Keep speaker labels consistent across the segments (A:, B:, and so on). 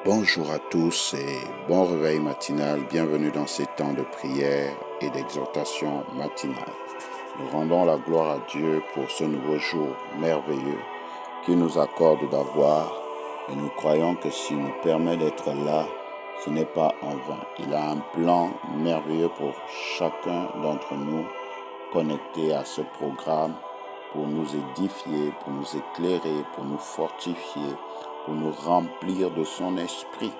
A: Bonjour à tous et bon réveil matinal. Bienvenue dans ces temps de prière et d'exhortation matinale. Nous rendons la gloire à Dieu pour ce nouveau jour merveilleux qu'il nous accorde d'avoir et nous croyons que s'il nous permet d'être là, ce n'est pas en vain. Il a un plan merveilleux pour chacun d'entre nous connectés à ce programme pour nous édifier, pour nous éclairer, pour nous fortifier, pour nous remplir de son esprit.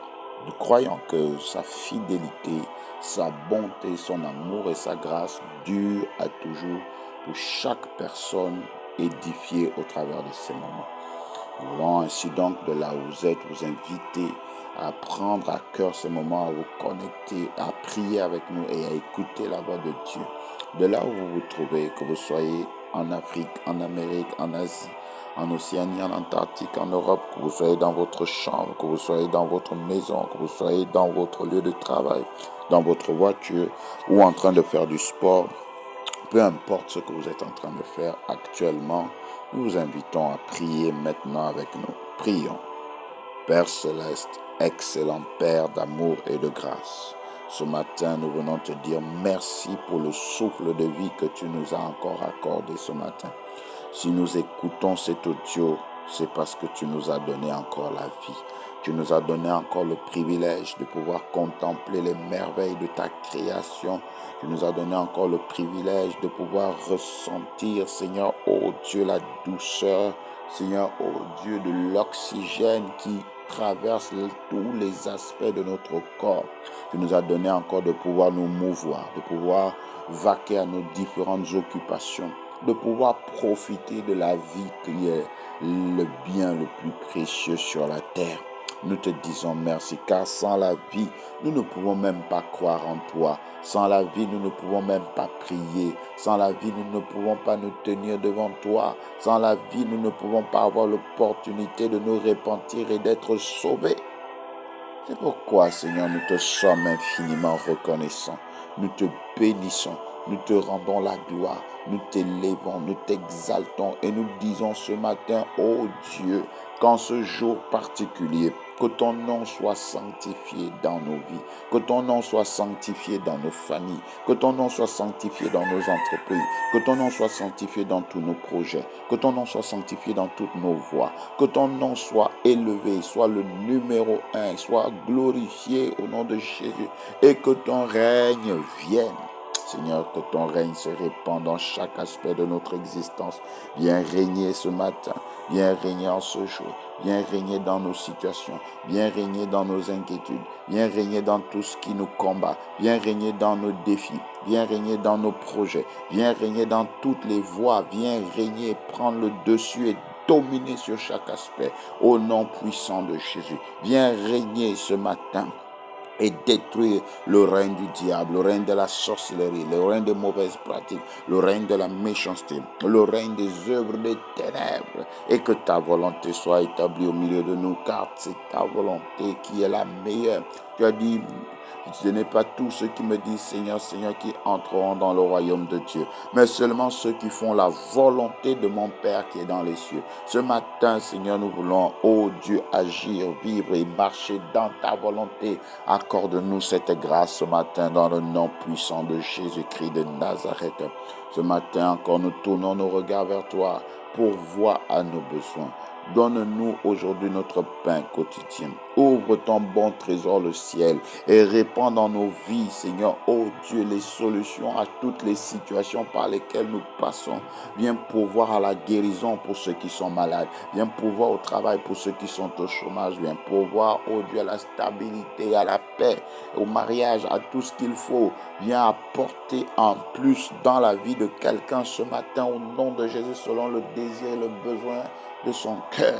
A: Nous croyons que sa fidélité, sa bonté, son amour et sa grâce durent à toujours pour chaque personne édifiée au travers de ces moments. Nous voulons ainsi donc, de là où vous êtes, vous inviter à prendre à cœur ces moments, à vous connecter, à prier avec nous et à écouter la voix de Dieu. De là où vous vous trouvez, que vous soyez en Afrique, en Amérique, en Asie, en Océanie, en Antarctique, en Europe, que vous soyez dans votre chambre, que vous soyez dans votre maison, que vous soyez dans votre lieu de travail, dans votre voiture ou en train de faire du sport, peu importe ce que vous êtes en train de faire actuellement, nous vous invitons à prier maintenant avec nous. Prions. Père céleste, excellent Père d'amour et de grâce, ce matin, nous venons te dire merci pour le souffle de vie que tu nous as encore accordé ce matin. Si nous écoutons cet audio, c'est parce que tu nous as donné encore la vie. Tu nous as donné encore le privilège de pouvoir contempler les merveilles de ta création. Tu nous as donné encore le privilège de pouvoir ressentir, Seigneur, oh Dieu, la douceur, Seigneur, oh Dieu, de l'oxygène qui traverse tous les aspects de notre corps. Tu nous as donné encore de pouvoir nous mouvoir, de pouvoir vaquer à nos différentes occupations, de pouvoir profiter de la vie qui est le bien le plus précieux sur la terre. Nous te disons merci, car sans la vie, nous ne pouvons même pas croire en toi. Sans la vie, nous ne pouvons même pas prier. Sans la vie, nous ne pouvons pas nous tenir devant toi. Sans la vie, nous ne pouvons pas avoir l'opportunité de nous repentir et d'être sauvés. C'est pourquoi, Seigneur, nous te sommes infiniment reconnaissants. Nous te bénissons, nous te rendons la gloire, nous t'élèvons, nous t'exaltons et nous disons ce matin, ô Dieu, qu'en ce jour particulier, que ton nom soit sanctifié dans nos vies, que ton nom soit sanctifié dans nos familles, que ton nom soit sanctifié dans nos entreprises, que ton nom soit sanctifié dans tous nos projets, que ton nom soit sanctifié dans toutes nos voies, que ton nom soit élevé, soit le numéro 1, soit glorifié au nom de Jésus et que ton règne vienne. Seigneur, que ton règne se répande dans chaque aspect de notre existence. Viens régner ce matin, viens régner en ce jour, viens régner dans nos situations, viens régner dans nos inquiétudes, viens régner dans tout ce qui nous combat, viens régner dans nos défis, viens régner dans nos projets, viens régner dans toutes les voies, viens régner, prendre le dessus et dominer sur chaque aspect au nom puissant de Jésus. Viens régner ce matin et détruire le règne du diable, le règne de la sorcellerie, le règne des mauvaises pratiques, le règne de la méchanceté, le règne des œuvres des ténèbres, et que ta volonté soit établie au milieu de nous, car c'est ta volonté qui est la meilleure. Tu as dit, ce n'est pas tous ceux qui me disent Seigneur, Seigneur qui entreront dans le royaume de Dieu, mais seulement ceux qui font la volonté de mon Père qui est dans les cieux. Ce matin, Seigneur, nous voulons, oh Dieu, agir, vivre et marcher dans ta volonté. Accorde-nous cette grâce ce matin dans le nom puissant de Jésus-Christ de Nazareth. Ce matin encore, nous tournons nos regards vers toi pour voir à nos besoins. Donne-nous aujourd'hui notre pain quotidien. Ouvre ton bon trésor, le ciel, et répands dans nos vies, Seigneur, oh Dieu, les solutions à toutes les situations par lesquelles nous passons. Viens pourvoir à la guérison pour ceux qui sont malades. Viens pourvoir au travail pour ceux qui sont au chômage. Viens pourvoir, oh Dieu, à la stabilité, à la paix, au mariage, à tout ce qu'il faut. Viens apporter en plus dans la vie de quelqu'un ce matin au nom de Jésus selon le désir et le besoin de son cœur.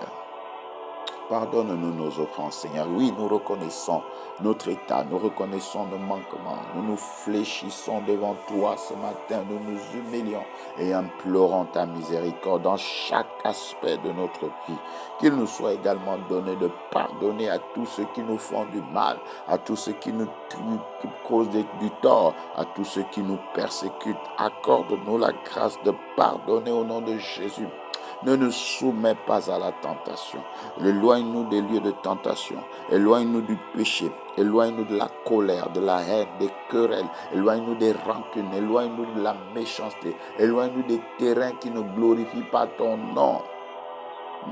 A: Pardonne-nous nos offenses, Seigneur. Oui, nous reconnaissons notre état, nous reconnaissons nos manquements, nous nous fléchissons devant toi ce matin, nous nous humilions et implorons ta miséricorde dans chaque aspect de notre vie. Qu'il nous soit également donné de pardonner à tous ceux qui nous font du mal, à tous ceux qui nous causent du tort, à tous ceux qui nous persécutent. Accorde-nous la grâce de pardonner au nom de Jésus. Ne nous soumets pas à la tentation. Éloigne-nous des lieux de tentation. Éloigne-nous du péché. Éloigne-nous de la colère, de la haine, des querelles. Éloigne-nous des rancunes. Éloigne-nous de la méchanceté. Éloigne-nous des terrains qui ne glorifient pas ton nom.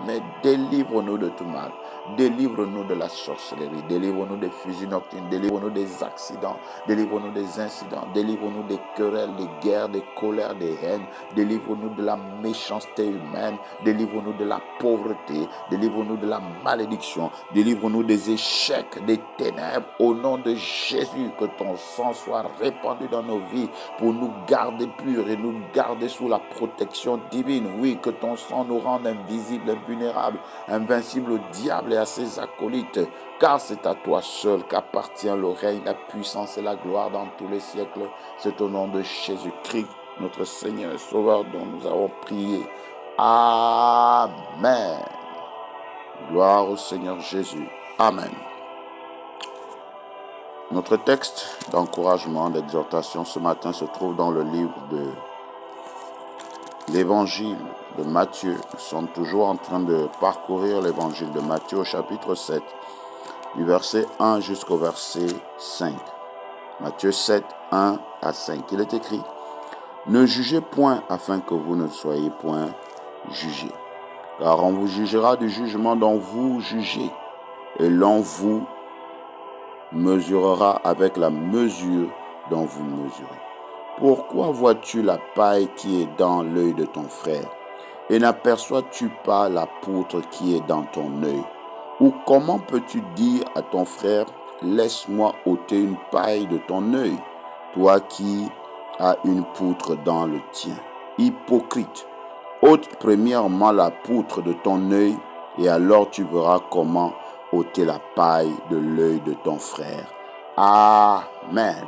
A: Mais délivre-nous de tout mal. Délivre-nous de la sorcellerie. Délivre-nous des fusils nocturnes. Délivre-nous des accidents. Délivre-nous des incidents. Délivre-nous des querelles, des guerres, des colères, des haines. Délivre-nous de la méchanceté humaine. Délivre-nous de la pauvreté. Délivre-nous de la malédiction. Délivre-nous des échecs, des ténèbres. Au nom de Jésus, que ton sang soit répandu dans nos vies pour nous garder purs et nous garder sous la protection divine. Oui, que ton sang nous rende invisibles, invulnérables, invincibles au diable et à ses acolytes, car c'est à toi seul qu'appartient le règne, la puissance et la gloire dans tous les siècles. C'est au nom de Jésus-Christ, notre Seigneur et Sauveur, dont nous avons prié. Amen. Gloire au Seigneur Jésus. Amen. Notre texte d'encouragement, d'exhortation ce matin se trouve dans le livre de l'Évangile de Matthieu. Nous sommes toujours en train de parcourir l'Évangile de Matthieu au chapitre 7, du verset 1 jusqu'au verset 5. Matthieu 7, 1 à 5. Il est écrit: Ne jugez point afin que vous ne soyez point jugés. Car on vous jugera du jugement dont vous jugez, et l'on vous mesurera avec la mesure dont vous mesurez. Pourquoi vois-tu la paille qui est dans l'œil de ton frère, et n'aperçois-tu pas la poutre qui est dans ton œil? Ou comment peux-tu dire à ton frère: laisse-moi ôter une paille de ton œil, toi qui as une poutre dans le tien? Hypocrite, ôte premièrement la poutre de ton œil, et alors tu verras comment ôter la paille de l'œil de ton frère. Amen.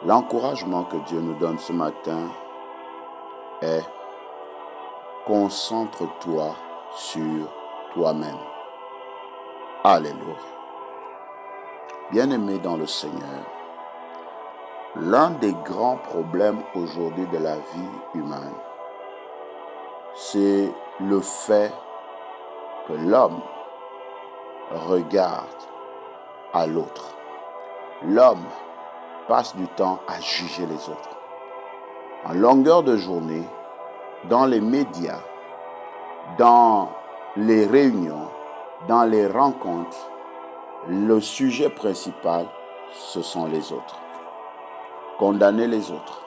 A: L'encouragement que Dieu nous donne ce matin est: concentre-toi sur toi-même. Alléluia. Bien-aimés dans le Seigneur, l'un des grands problèmes aujourd'hui de la vie humaine, c'est le fait que l'homme regarde à l'autre. L'homme passe du temps à juger les autres. En longueur de journée, dans les médias, dans les réunions, dans les rencontres, le sujet principal, ce sont les autres. Condamner les autres.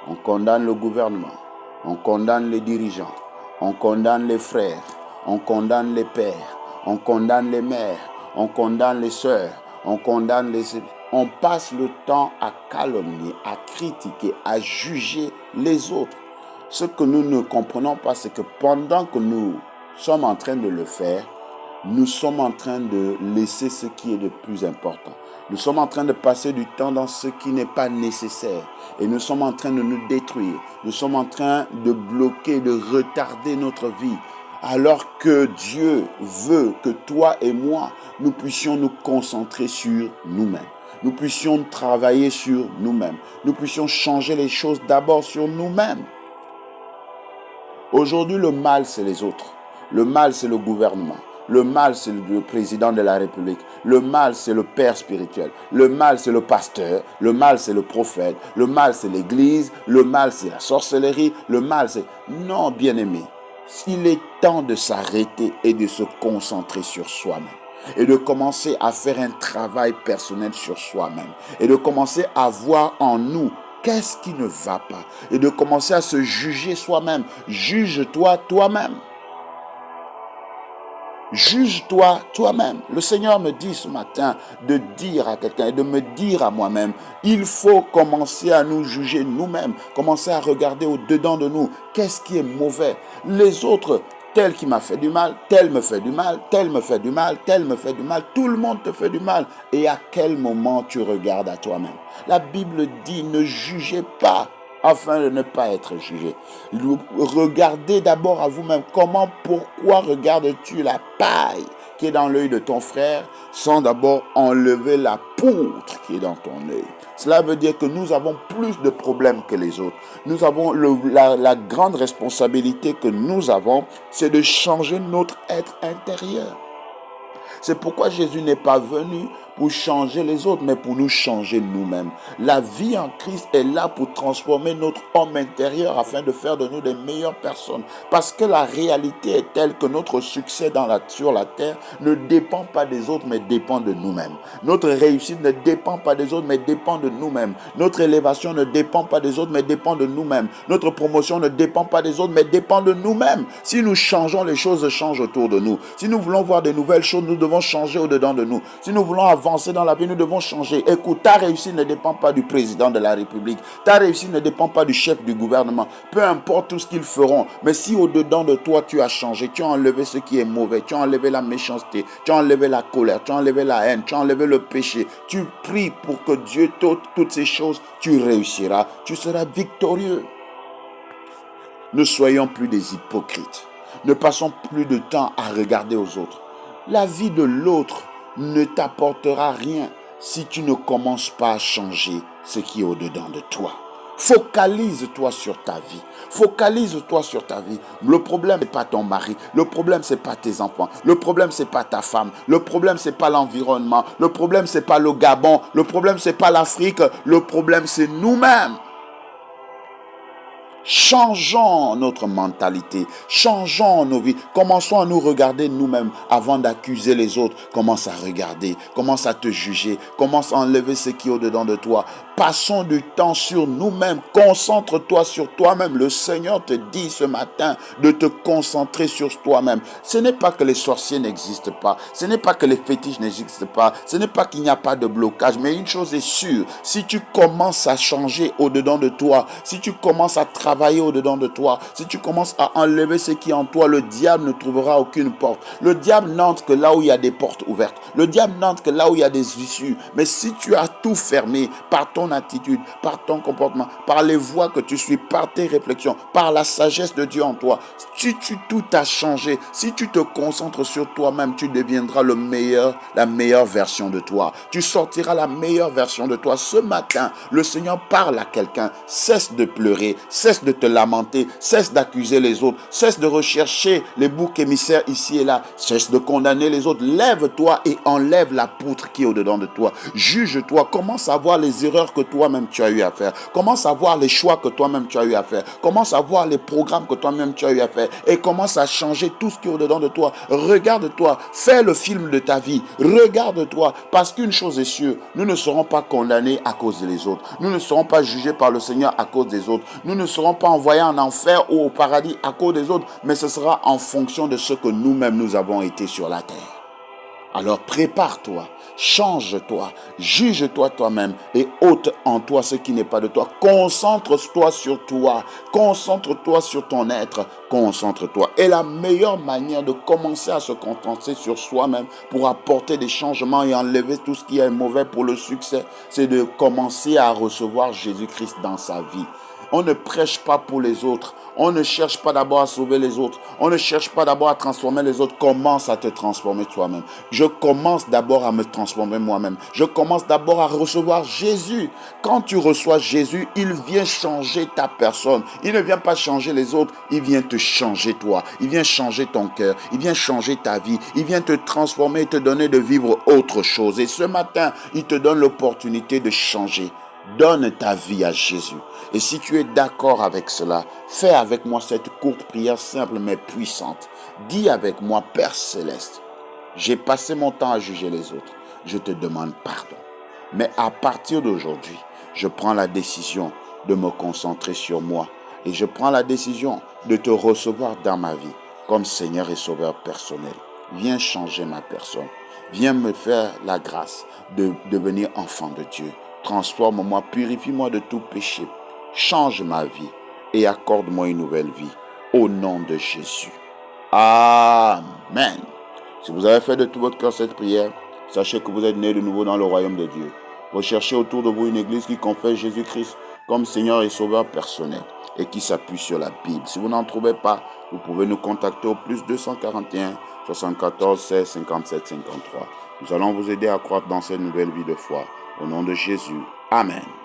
A: On condamne le gouvernement, on condamne les dirigeants, on condamne les frères, on condamne les pères, on condamne les mères, on condamne les sœurs, on condamne les... On passe le temps à calomnier, à critiquer, à juger les autres. Ce que nous ne comprenons pas, c'est que pendant que nous sommes en train de le faire, nous sommes en train de laisser ce qui est le plus important. Nous sommes en train de passer du temps dans ce qui n'est pas nécessaire. Et nous sommes en train de nous détruire. Nous sommes en train de bloquer, de retarder notre vie. Alors que Dieu veut que toi et moi, nous puissions nous concentrer sur nous-mêmes. Nous puissions travailler sur nous-mêmes. Nous puissions changer les choses d'abord sur nous-mêmes. Aujourd'hui, le mal, c'est les autres. Le mal, c'est le gouvernement. Le mal, c'est le président de la République. Le mal, c'est le père spirituel. Le mal, c'est le pasteur. Le mal, c'est le prophète. Le mal, c'est l'église. Le mal, c'est la sorcellerie. Le mal, c'est... Non, bien-aimé, il est temps de s'arrêter et de se concentrer sur soi-même. Et de commencer à faire un travail personnel sur soi-même. Et de commencer à voir en nous qu'est-ce qui ne va pas. Et de commencer à se juger soi-même. Juge-toi toi-même. Juge-toi toi-même. Le Seigneur me dit ce matin de dire à quelqu'un et de me dire à moi-même, il faut commencer à nous juger nous-mêmes, commencer à regarder au-dedans de nous, qu'est-ce qui est mauvais. Les autres, tel qui m'a fait du mal, tel me fait du mal, tel me fait du mal, tel me fait du mal, tout le monde te fait du mal. Et à quel moment tu regardes à toi-même? La Bible dit, ne jugez pas, afin de ne pas être jugé. Regardez d'abord à vous-même. Pourquoi regardes-tu la paille qui est dans l'œil de ton frère sans d'abord enlever la poutre qui est dans ton œil. Cela veut dire que nous avons plus de problèmes que les autres. Nous avons la grande responsabilité que nous avons, c'est de changer notre être intérieur. C'est pourquoi Jésus n'est pas venu pour changer les autres, mais pour nous changer nous-mêmes. La vie en Christ est là pour transformer notre homme intérieur afin de faire de nous des meilleures personnes. Parce que la réalité est telle que notre succès sur la terre ne dépend pas des autres, mais dépend de nous-mêmes. Notre réussite ne dépend pas des autres, mais dépend de nous-mêmes. Notre élévation ne dépend pas des autres, mais dépend de nous-mêmes. Notre promotion ne dépend pas des autres, mais dépend de nous-mêmes. Si nous changeons, les choses changent autour de nous. Si nous voulons voir de nouvelles choses, nous devons changer au-dedans de nous. Si nous voulons avancer dans la vie, nous devons changer. Écoute, ta réussite ne dépend pas du président de la République. Ta réussite ne dépend pas du chef du gouvernement. Peu importe tout ce qu'ils feront. Mais si au-dedans de toi, tu as changé, tu as enlevé ce qui est mauvais, tu as enlevé la méchanceté, tu as enlevé la colère, tu as enlevé la haine, tu as enlevé le péché, tu pries pour que Dieu t'ôte toutes ces choses, tu réussiras. Tu seras victorieux. Ne soyons plus des hypocrites. Ne passons plus de temps à regarder aux autres. La vie de l'autre ne t'apportera rien si tu ne commences pas à changer ce qui est au-dedans de toi. Focalise-toi sur ta vie. Focalise-toi sur ta vie. Le problème, ce n'est pas ton mari. Le problème, ce n'est pas tes enfants. Le problème, ce n'est pas ta femme. Le problème, ce n'est pas l'environnement. Le problème, ce n'est pas le Gabon. Le problème, ce n'est pas l'Afrique. Le problème, c'est nous-mêmes. Changeons notre mentalité, changeons nos vies, commençons à nous regarder nous-mêmes avant d'accuser les autres. Commence à regarder, commence à te juger, commence à enlever ce qui est au-dedans de toi. Passons du temps sur nous-mêmes, concentre-toi sur toi-même. Le Seigneur te dit ce matin de te concentrer sur toi-même. Ce n'est pas que les sorciers n'existent pas, ce n'est pas que les fétiches n'existent pas, ce n'est pas qu'il n'y a pas de blocage, mais une chose est sûre, si tu commences à changer au-dedans de toi, si tu commences à travailler au-dedans de toi, si tu commences à enlever ce qui est en toi, le diable ne trouvera aucune porte. Le diable n'entre que là où il y a des portes ouvertes. Le diable n'entre que là où il y a des issues. Mais si tu as tout fermé par ton attitude, par ton comportement, par les voies que tu suis, par tes réflexions, par la sagesse de Dieu en toi, si tout a changé, si tu te concentres sur toi-même, tu deviendras la meilleure version de toi. Tu sortiras la meilleure version de toi. Ce matin, le Seigneur parle à quelqu'un. Cesse de pleurer, cesse de te lamenter, cesse d'accuser les autres, cesse de rechercher les boucs émissaires ici et là, cesse de condamner les autres. Lève-toi et enlève la poutre qui est au-dedans de toi. Juge-toi, commence à voir les erreurs que toi-même tu as eu à faire. Commence à voir les choix que toi-même tu as eu à faire. Commence à voir les programmes que toi-même tu as eu à faire et commence à changer tout ce qui est au-dedans de toi. Regarde-toi, fais le film de ta vie. Regarde-toi, parce qu'une chose est sûre, nous ne serons pas condamnés à cause des autres. Nous ne serons pas jugés par le Seigneur à cause des autres. Nous ne serons pas envoyés en enfer ou au paradis à cause des autres, mais ce sera en fonction de ce que nous-mêmes nous avons été sur la terre. Alors prépare-toi, change-toi, juge-toi toi-même et ôte en toi ce qui n'est pas de toi. Concentre-toi sur toi, concentre-toi sur ton être, concentre-toi. Et la meilleure manière de commencer à se concentrer sur soi-même pour apporter des changements et enlever tout ce qui est mauvais pour le succès, c'est de commencer à recevoir Jésus-Christ dans sa vie. On ne prêche pas pour les autres. On ne cherche pas d'abord à sauver les autres. On ne cherche pas d'abord à transformer les autres. Commence à te transformer toi-même. Je commence d'abord à me transformer moi-même. Je commence d'abord à recevoir Jésus. Quand tu reçois Jésus, il vient changer ta personne. Il ne vient pas changer les autres. Il vient te changer toi. Il vient changer ton cœur. Il vient changer ta vie. Il vient te transformer et te donner de vivre autre chose. Et ce matin, il te donne l'opportunité de changer. Donne ta vie à Jésus. Et si tu es d'accord avec cela, fais avec moi cette courte prière simple mais puissante. Dis avec moi, Père Céleste, j'ai passé mon temps à juger les autres. Je te demande pardon. Mais à partir d'aujourd'hui, je prends la décision de me concentrer sur moi. Et je prends la décision de te recevoir dans ma vie comme Seigneur et Sauveur personnel. Viens changer ma personne. Viens me faire la grâce de devenir enfant de Dieu. Transforme-moi, purifie-moi de tout péché. Change ma vie et accorde-moi une nouvelle vie. Au nom de Jésus. Amen. Si vous avez fait de tout votre cœur cette prière, sachez que vous êtes né de nouveau dans le royaume de Dieu. Recherchez autour de vous une église qui confesse Jésus-Christ comme Seigneur et Sauveur personnel et qui s'appuie sur la Bible. Si vous n'en trouvez pas, vous pouvez nous contacter au +241 74 16 57 53. Nous allons vous aider à croître dans cette nouvelle vie de foi. Au nom de Jésus. Amen.